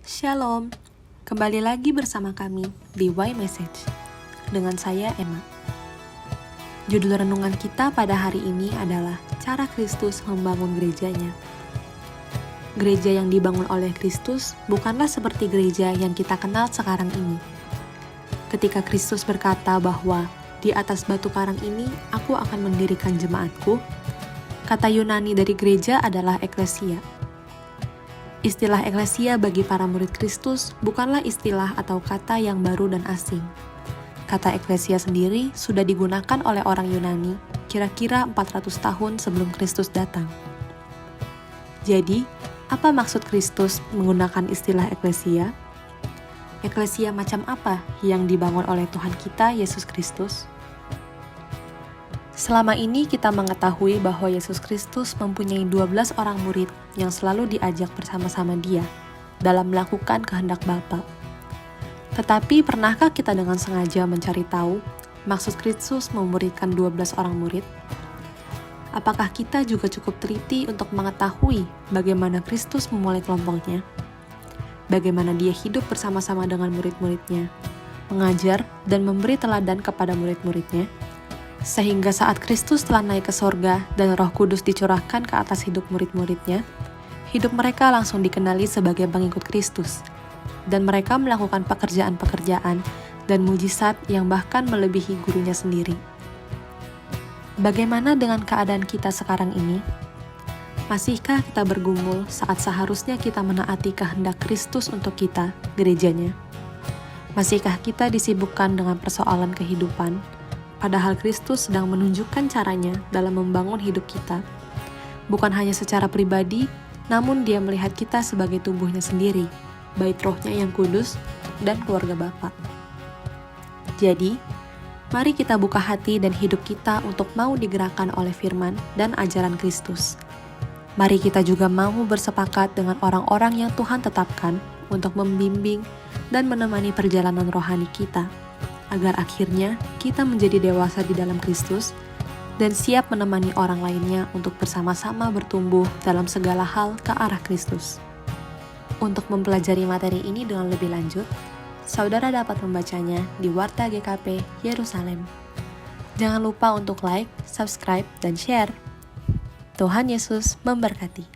Shalom, kembali lagi bersama kami di Why Message dengan saya Emma. Judul renungan kita pada hari ini adalah Cara Kristus Membangun Gerejanya. Gereja yang dibangun oleh Kristus bukanlah seperti gereja yang kita kenal sekarang ini. Ketika Kristus berkata bahwa di atas batu karang ini aku akan mendirikan jemaatku, kata Yunani dari gereja adalah eklesia. Istilah eklesia bagi para murid Kristus bukanlah istilah atau kata yang baru dan asing. Kata eklesia sendiri sudah digunakan oleh orang Yunani kira-kira 400 tahun sebelum Kristus datang. Jadi, apa maksud Kristus menggunakan istilah eklesia? Eklesia macam apa yang dibangun oleh Tuhan kita, Yesus Kristus? Selama ini kita mengetahui bahwa Yesus Kristus mempunyai 12 orang murid yang selalu diajak bersama-sama Dia dalam melakukan kehendak Bapa. Tetapi pernahkah kita dengan sengaja mencari tahu maksud Kristus memuridkan 12 orang murid? Apakah kita juga cukup teliti untuk mengetahui bagaimana Kristus memulai kelompoknya? Bagaimana Dia hidup bersama-sama dengan murid-muridnya, mengajar dan memberi teladan kepada murid-muridnya? Sehingga saat Kristus telah naik ke sorga dan Roh Kudus dicurahkan ke atas hidup murid-muridnya, hidup mereka langsung dikenali sebagai pengikut Kristus, dan mereka melakukan pekerjaan-pekerjaan dan mujizat yang bahkan melebihi gurunya sendiri. Bagaimana dengan keadaan kita sekarang ini? Masihkah kita bergumul saat seharusnya kita menaati kehendak Kristus untuk kita, gerejanya? Masihkah kita disibukkan dengan persoalan kehidupan, padahal Kristus sedang menunjukkan caranya dalam membangun hidup kita. Bukan hanya secara pribadi, namun Dia melihat kita sebagai tubuhnya sendiri, bait Rohnya yang kudus, dan keluarga Bapa. Jadi, mari kita buka hati dan hidup kita untuk mau digerakkan oleh firman dan ajaran Kristus. Mari kita juga mau bersepakat dengan orang-orang yang Tuhan tetapkan untuk membimbing dan menemani perjalanan rohani kita, agar akhirnya kita menjadi dewasa di dalam Kristus dan siap menemani orang lainnya untuk bersama-sama bertumbuh dalam segala hal ke arah Kristus. Untuk mempelajari materi ini dengan lebih lanjut, saudara dapat membacanya di Warta GKP Yerusalem. Jangan lupa untuk like, subscribe, dan share. Tuhan Yesus memberkati.